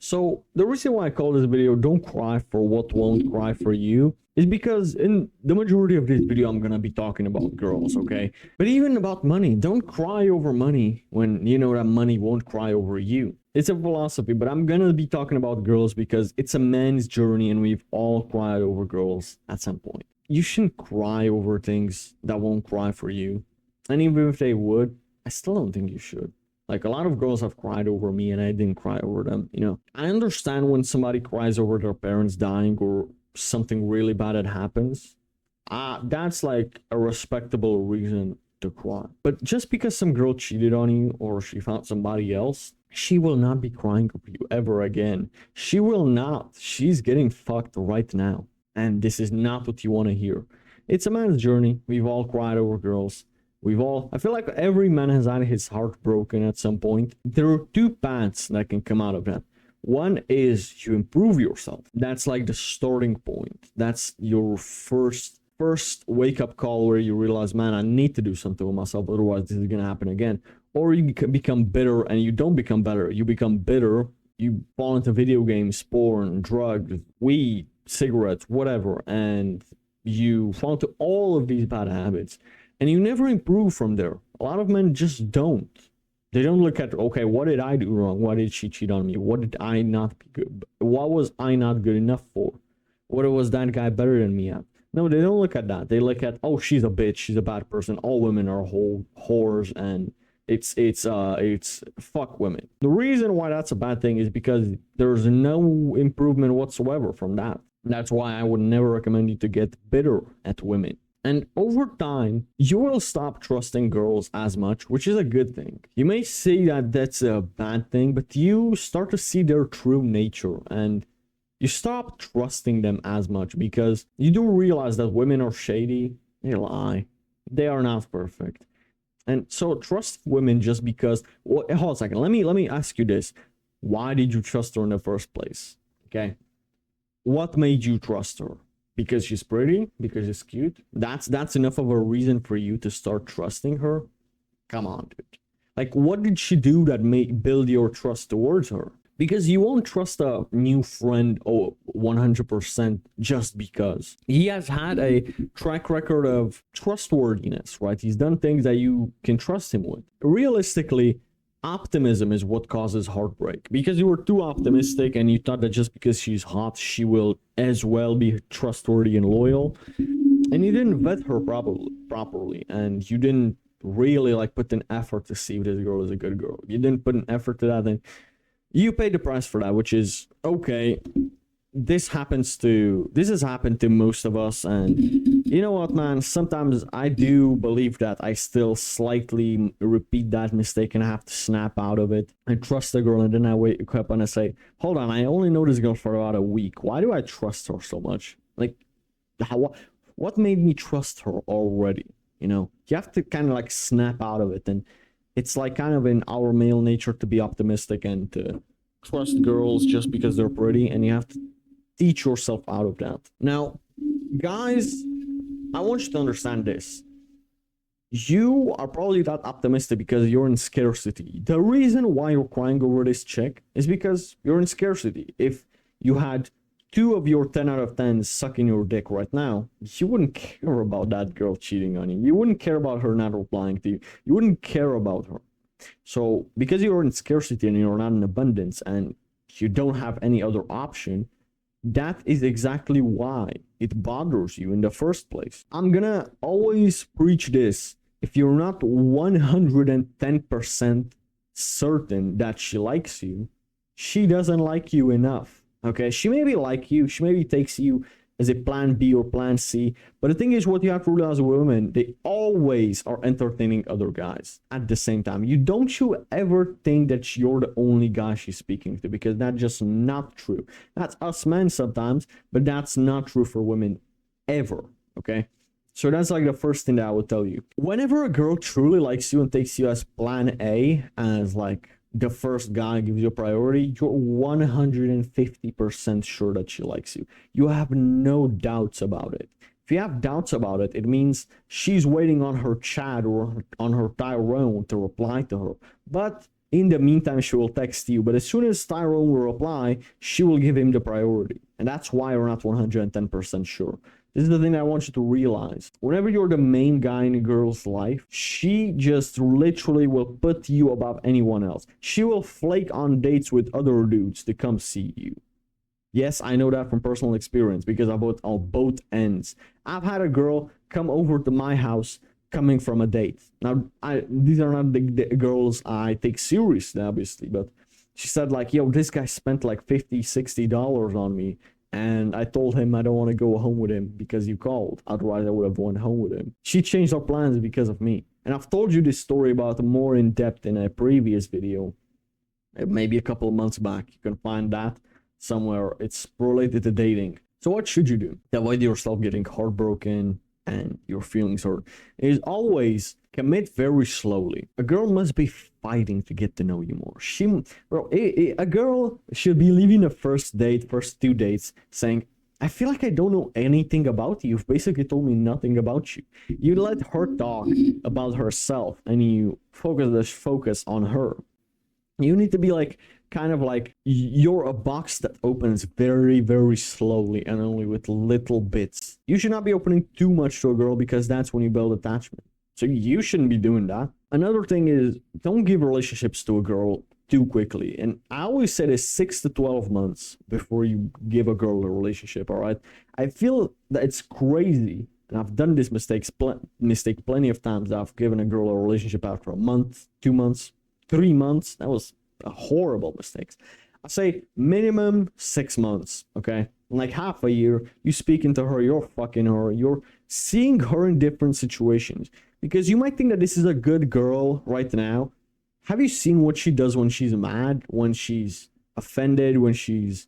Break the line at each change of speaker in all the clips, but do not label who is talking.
So the reason why I call this video "Don't Cry for What Won't Cry for You" is because in the majority of this video I'm gonna be talking about girls, okay? But even about money, don't cry over money when you know that money won't cry over you. It's a philosophy, but I'm gonna be talking about girls because it's a man's journey and we've all cried over girls at some point. You shouldn't cry over things that won't cry for you. And even if they would, I still don't think you should. Like, a lot of girls have cried over me and I didn't cry over them, you know? I understand when somebody cries over their parents dying or something really bad that happens. That's like a respectable reason to cry. But just because some girl cheated on you or she found somebody else, she will not be crying over you ever again. She will not. She's getting fucked right now. And this is not what you want to hear. It's a man's journey. We've all cried over girls. I feel like every man has had his heart broken at some point. There are two paths that can come out of that. One is you improve yourself. That's like the starting point. That's your first wake up call where you realize, man, I need to do something with myself. Otherwise this is going to happen again. Or you can become bitter and you don't become better. You become bitter. You fall into video games, porn, drugs, weed, cigarettes, whatever. And you fall into all of these bad habits. And you never improve from there. A lot of men just don't. They don't look at, okay, what did I do wrong? Why did she cheat on me? What did I not be good? What was I not good enough for? What was that guy better than me at? No, they don't look at that. They look at, oh, she's a bitch. She's a bad person. All women are whores, and it's fuck women. The reason why that's a bad thing is because there's no improvement whatsoever from that. That's why I would never recommend you to get bitter at women. And over time, you will stop trusting girls as much, which is a good thing. You may say that that's a bad thing, but you start to see their true nature and you stop trusting them as much because you do realize that women are shady. They lie. They are not perfect. And so trust women just because, well, hold on a second. Let me ask you this. Why did you trust her in the first place? Okay. What made you trust her? Because she's pretty, because she's cute. That's enough of a reason for you to start trusting her. Come on, dude. Like, what did she do that made build your trust towards her? Because you won't trust a new friend 100% just because. He has had a track record of trustworthiness, right? He's done things that you can trust him with. Realistically, optimism is what causes heartbreak, because you were too optimistic and you thought that just because she's hot she will as well be trustworthy and loyal, and you didn't vet her properly, and you didn't really like put an effort to see if this girl is a good girl. You didn't put an effort to that, and you paid the price for that, which is okay. This has happened to most of us, and you know what, man, sometimes I do believe that I still slightly repeat that mistake and I have to snap out of it. I trust the girl and then I wake up and I say, hold on, I only know this girl for about a week. Why do I trust her so much? Like, what made me trust her already? You know, you have to kind of like snap out of it, and it's like kind of in our male nature to be optimistic and to trust girls just because they're pretty, and you have to teach yourself out of that. Now, guys, I want you to understand this. You are probably that optimistic because you're in scarcity. The reason why you're crying over this chick is because you're in scarcity. If you had 2 of your 10 out of 10 sucking your dick right now, you wouldn't care about that girl cheating on you. You wouldn't care about her not replying to you. You wouldn't care about her. So because you're in scarcity and you're not in abundance and you don't have any other option, that is exactly why it bothers you in the first place. I'm gonna always preach this. If you're not 110% certain that she likes you, she doesn't like you enough. Okay, she maybe like you, she maybe takes you as a plan B or plan C, but the thing is, what you have to realize with women, they always are entertaining other guys at the same time. You ever think that you're the only guy she's speaking to, because that's just not true. That's us men sometimes, but that's not true for women ever. Okay, so that's like the first thing that I would tell you. Whenever a girl truly likes you and takes you as plan A, as like the first guy gives you a priority, you're 150% sure that she likes you. You have no doubts about it. If you have doubts about it, it means she's waiting on her chat or on her Tyrone to reply to her. But In the meantime, she will text you, but as soon as Tyrone will reply, she will give him the priority. And that's why we're not 110% sure. This is the thing I want you to realize. Whenever you're the main guy in a girl's life, she just literally will put you above anyone else. She will flake on dates with other dudes to come see you. Yes, I know that from personal experience because I bought on both ends. I've had a girl come over to my house coming from a date. Now, these are not the girls I take seriously, obviously, but she said like, yo, this guy spent like $50, $60 on me. And I told him I don't want to go home with him because you called. Otherwise, I would have went home with him. She changed her plans because of me. And I've told you this story about more in depth in a previous video. Maybe a couple of months back. You can find that somewhere. It's related to dating. So what should you do to avoid yourself getting heartbroken and your feelings hurt? Is always commit very slowly. A girl must be fighting to get to know you more. A girl should be leaving the first 2 dates saying, I feel like I don't know anything about you. You've basically told me nothing about you. You let her talk about herself and you focus on her. You need to be like, kind of like you're a box that opens very, very slowly and only with little bits. You should not be opening too much to a girl because that's when you build attachment. So you shouldn't be doing that. Another thing is, don't give relationships to a girl too quickly. And I always say this 6 to 12 months before you give a girl a relationship, all right? I feel that it's crazy, and I've done this mistake plenty of times. I've given a girl a relationship after a month, 2 months, 3 months. That was a horrible mistake. I say minimum 6 months, okay? Like half a year, you speaking to her, you're fucking her, you're seeing her in different situations. Because you might think that this is a good girl right now. Have you seen what she does when she's mad, when she's offended, when she's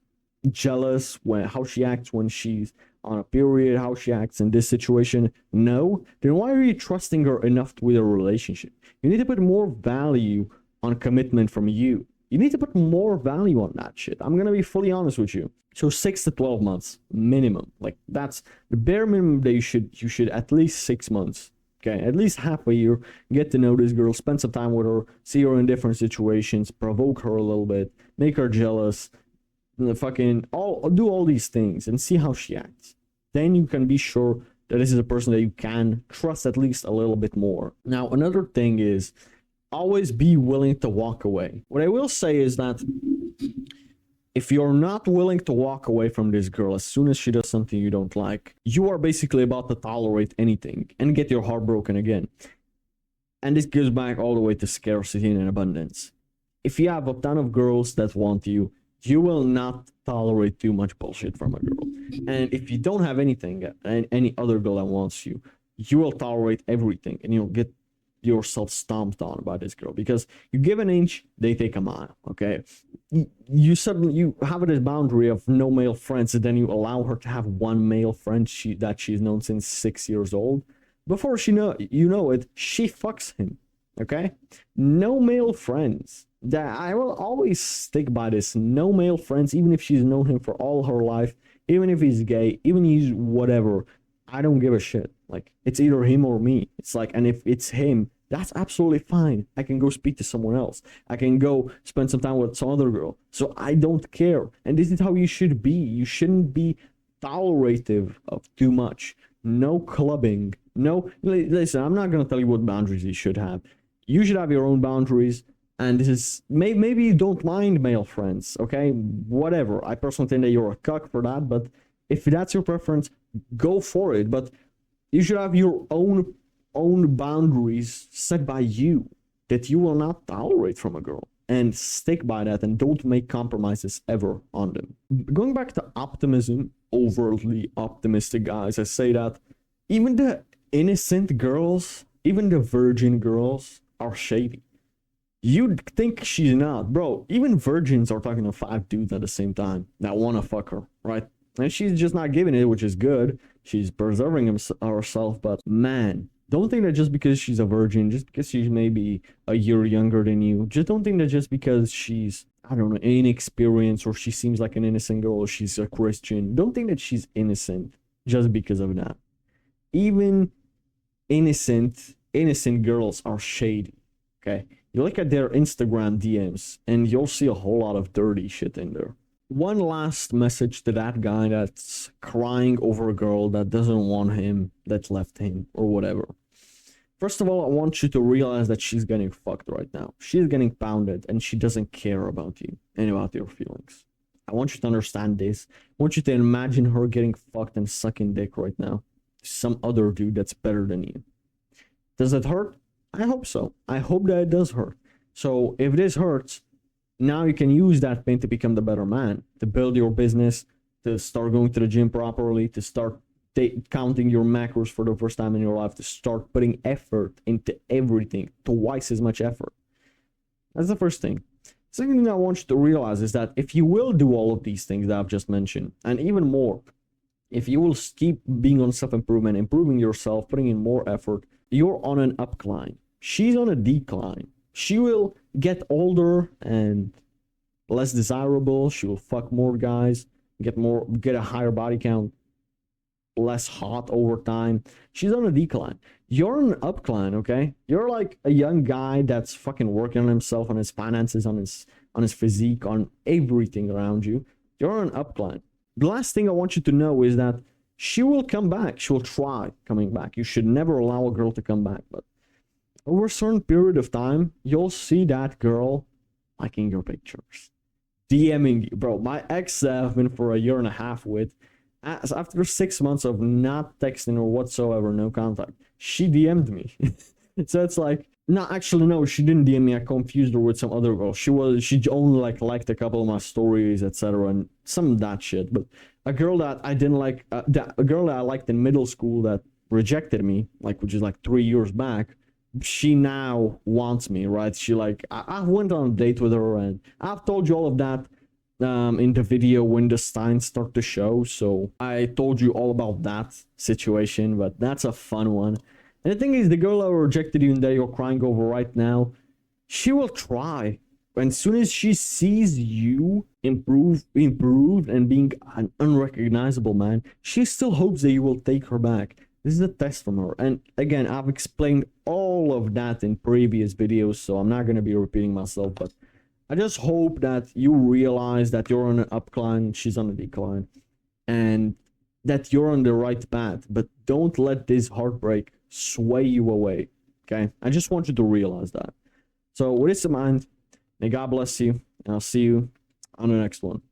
jealous, how she acts when she's on a period, how she acts in this situation? No? Then why are you trusting her enough with a relationship? You need to put more value on commitment from you. You need to put more value on that shit. I'm gonna be fully honest with you. So 6 to 12 months minimum. Like that's the bare minimum that you should at least 6 months. Okay, at least half a year, get to know this girl, spend some time with her, see her in different situations, provoke her a little bit, make her jealous, do all these things and see how she acts. Then you can be sure that this is a person that you can trust at least a little bit more. Now, another thing is always be willing to walk away. What I will say is that if you're not willing to walk away from this girl as soon as she does something you don't like, you are basically about to tolerate anything and get your heart broken again. And this goes back all the way to scarcity and abundance. If you have a ton of girls that want you, you will not tolerate too much bullshit from a girl. And if you don't have anything, any other girl that wants you, you will tolerate everything and you'll get yourself stomped on by this girl, because you give an inch, they take a mile. Okay, you have this boundary of no male friends, and then you allow her to have one male friend that she's known since 6 years old. Before she know it, she fucks him. Okay, no male friends. That I will always stick by this. No male friends, even if she's known him for all her life, even if he's gay, even if he's whatever. I don't give a shit. Like, it's either him or me. It's like, and if it's him, that's absolutely fine. I can go speak to someone else. I can go spend some time with some other girl. So I don't care. And this is how you should be. You shouldn't be tolerative of too much. No clubbing. No, listen, I'm not going to tell you what boundaries you should have. You should have your own boundaries. And this is, maybe you don't mind male friends, okay? Whatever. I personally think that you're a cuck for that. But if that's your preference, go for it. But you should have your own boundaries set by you that you will not tolerate from a girl, and stick by that and don't make compromises ever on them. Going back to optimism, overly optimistic guys, I say that even the innocent girls, even the virgin girls are shady. You'd think she's not, bro. Even virgins are talking to 5 dudes at the same time that want to fuck her, right? And she's just not giving it, which is good. She's preserving herself, but man, don't think that just because she's a virgin, just because she's maybe a year younger than you, just don't think that just because she's, I don't know, inexperienced, or she seems like an innocent girl, or she's a Christian, don't think that she's innocent just because of that. Even innocent girls are shady, okay? You look at their Instagram DMs and you'll see a whole lot of dirty shit in there. One last message to that guy that's crying over a girl that doesn't want him, that left him, or whatever. First of all, I want you to realize that she's getting fucked right now. She's getting pounded and she doesn't care about you and about your feelings. I want you to understand this. I want you to imagine her getting fucked and sucking dick right now. Some other dude that's better than you. Does it hurt? I hope so. I hope that it does hurt. So if this hurts, now you can use that pain to become the better man, to build your business, to start going to the gym properly, to start counting your macros for the first time in your life, to start putting effort into everything, twice as much effort. That's the first thing. Second thing I want you to realize is that if you will do all of these things that I've just mentioned, and even more, if you will keep being on self-improvement, improving yourself, putting in more effort, you're on an upcline. She's on a decline. She will get older and less desirable. She will fuck more guys, get a higher body count, less hot over time. She's on a decline. You're on an upcline, okay? You're like a young guy that's fucking working on himself, on his finances, on his physique, on everything around you. You're on an upcline. The last thing I want you to know is that she will come back. She will try coming back. You should never allow a girl to come back, but over a certain period of time, you'll see that girl liking your pictures, DMing you. Bro, my ex I've been for a year and a half with, after 6 months of not texting or whatsoever, no contact, she DM'd me. So it's like, no, actually, no, she didn't DM me. I confused her with some other girl. She only liked a couple of my stories, etc., and some of that shit. But a girl that I didn't like, a girl that I liked in middle school that rejected me, which is 3 years back, she now wants me, right? She I went on a date with her, and I've told you all of that in the video when the signs start to show. So I told you all about that situation, but that's a fun one. And the thing is, the girl that rejected you and that you're crying over right now, she will try. And as soon as she sees you improved and being an unrecognizable man, she still hopes that you will take her back. This is a test from her. And again, I've explained all of that in previous videos, so I'm not going to be repeating myself, but I just hope that you realize that you're on an upcline, she's on a decline, and that you're on the right path. But don't let this heartbreak sway you away, okay? I just want you to realize that. So with this in mind, may God bless you, and I'll see you on the next one.